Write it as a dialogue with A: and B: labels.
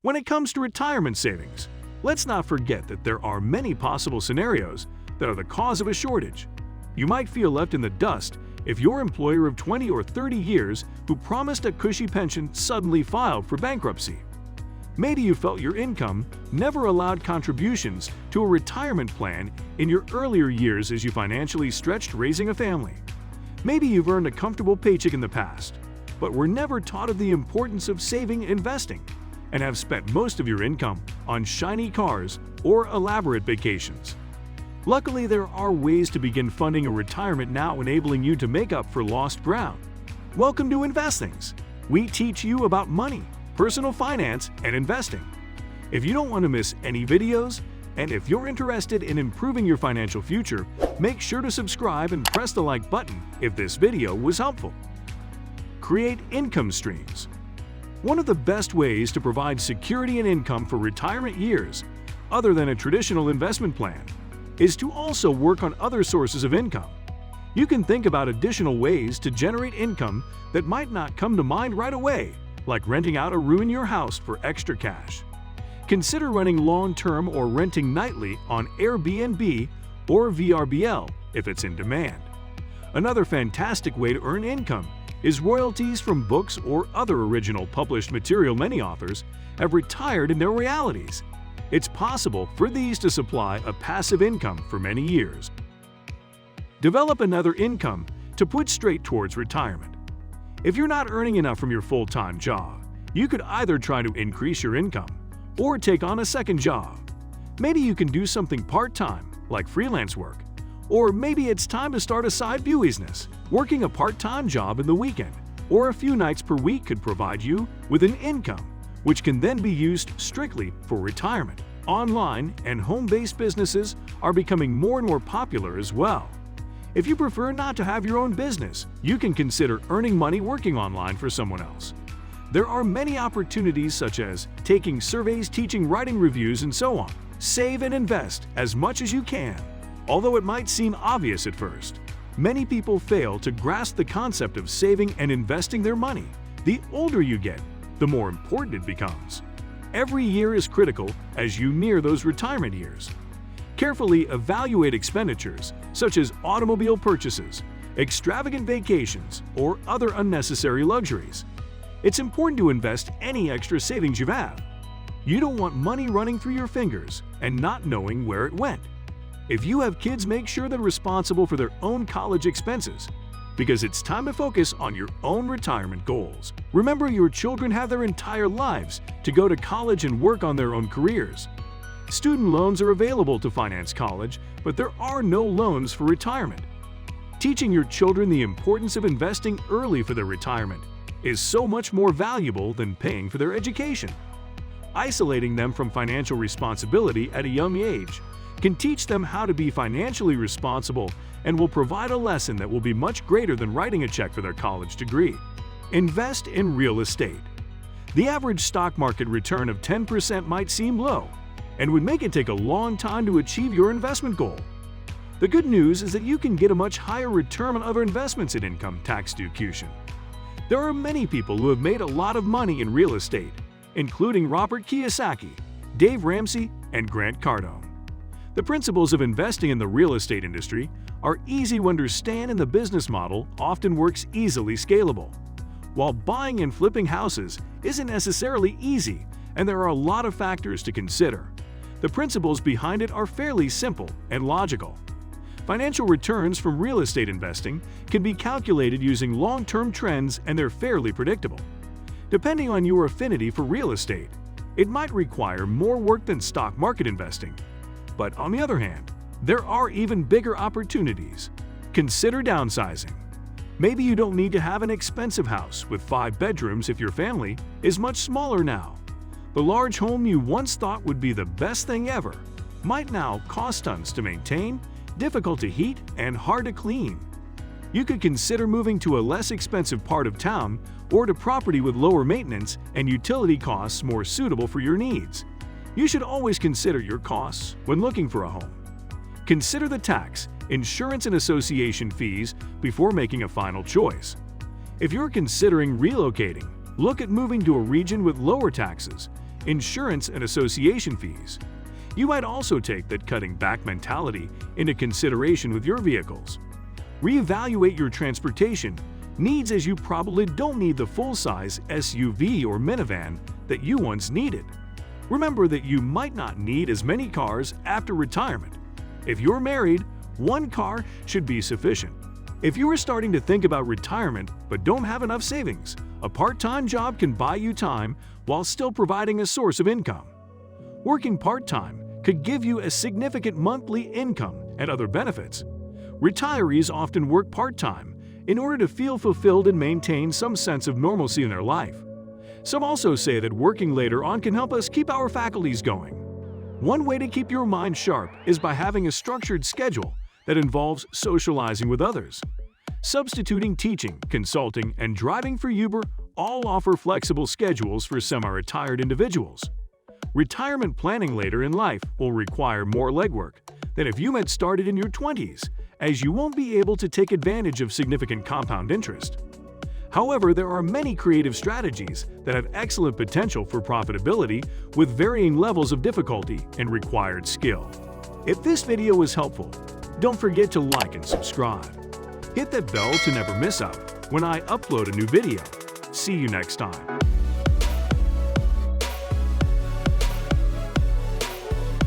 A: When it comes to retirement savings, let's not forget that there are many possible scenarios that are the cause of a shortage. You might feel left in the dust if your employer of 20 or 30 years who promised a cushy pension suddenly filed for bankruptcy. Maybe you felt your income never allowed contributions to a retirement plan in your earlier years as you financially stretched raising a family. Maybe you've earned a comfortable paycheck in the past, but were never taught of the importance of saving and investing, and have spent most of your income on shiny cars or elaborate vacations. Luckily, there are ways to begin funding a retirement now, enabling you to make up for lost ground. Welcome to Investings. We teach you about money, personal finance, and investing. If you don't want to miss any videos, and if you're interested in improving your financial future, make sure to subscribe and press the like button if this video was helpful. Create income streams. One of the best ways to provide security and income for retirement years, other than a traditional investment plan, is to also work on other sources of income. You can think about additional ways to generate income that might not come to mind right away, like renting out a room in your house for extra cash. Consider running long-term or renting nightly on Airbnb or VRBL if it's in demand. Another fantastic way to earn income is royalties from books or other original published material. Many authors have retired in their realities. It's possible for these to supply a passive income for many years. Develop another income to put straight towards retirement. If you're not earning enough from your full-time job, you could either try to increase your income or take on a second job. Maybe you can do something part-time, like freelance work. Or maybe it's time to start a side business. Working a part-time job in the weekend or a few nights per week could provide you with an income, which can then be used strictly for retirement. Online and home-based businesses are becoming more and more popular as well. If you prefer not to have your own business, you can consider earning money working online for someone else. There are many opportunities such as taking surveys, teaching, writing reviews, and so on. Save and invest as much as you can. Although it might seem obvious at first, many people fail to grasp the concept of saving and investing their money. The older you get, the more important it becomes. Every year is critical as you near those retirement years. Carefully evaluate expenditures such as automobile purchases, extravagant vacations, or other unnecessary luxuries. It's important to invest any extra savings you have. You don't want money running through your fingers and not knowing where it went. If you have kids, make sure they're responsible for their own college expenses, because it's time to focus on your own retirement goals. Remember, your children have their entire lives to go to college and work on their own careers. Student loans are available to finance college, but there are no loans for retirement. Teaching your children the importance of investing early for their retirement is so much more valuable than paying for their education. Isolating them from financial responsibility at a young age can teach them how to be financially responsible and will provide a lesson that will be much greater than writing a check for their college degree. Invest in real estate. The average stock market return of 10% might seem low and would make it take a long time to achieve your investment goal. The good news is that you can get a much higher return on other investments at income tax deduction. There are many people who have made a lot of money in real estate, including Robert Kiyosaki, Dave Ramsey, and Grant Cardone. The principles of investing in the real estate industry are easy to understand, and the business model often works easily scalable. While buying and flipping houses isn't necessarily easy, and there are a lot of factors to consider, the principles behind it are fairly simple and logical. Financial returns from real estate investing can be calculated using long-term trends, and they're fairly predictable. Depending on your affinity for real estate, it might require more work than stock market investing. But on the other hand, there are even bigger opportunities. Consider downsizing. Maybe you don't need to have an expensive house with 5 bedrooms if your family is much smaller now. The large home you once thought would be the best thing ever might now cost tons to maintain, difficult to heat, and hard to clean. You could consider moving to a less expensive part of town or to property with lower maintenance and utility costs more suitable for your needs. You should always consider your costs when looking for a home. Consider the tax, insurance, and association fees before making a final choice. If you're considering relocating, look at moving to a region with lower taxes insurance, and association fees. You might also take that cutting back mentality into consideration with your vehicles. Reevaluate your transportation needs, as you probably don't need the full-size SUV or minivan that you once needed. Remember that you might not need as many cars after retirement. If you're married, one car should be sufficient. If you are starting to think about retirement but don't have enough savings, a part-time job can buy you time while still providing a source of income. Working part-time could give you a significant monthly income and other benefits. Retirees often work part-time in order to feel fulfilled and maintain some sense of normalcy in their life. Some also say that working later on can help us keep our faculties going. One way to keep your mind sharp is by having a structured schedule that involves socializing with others. Substituting teaching, consulting, and driving for Uber all offer flexible schedules for semi-retired individuals. Retirement planning later in life will require more legwork than if you had started in your 20s, as you won't be able to take advantage of significant compound interest. However, there are many creative strategies that have excellent potential for profitability with varying levels of difficulty and required skill. If this video was helpful, don't forget to like and subscribe. Hit that bell to never miss out when I upload a new video. See you next time.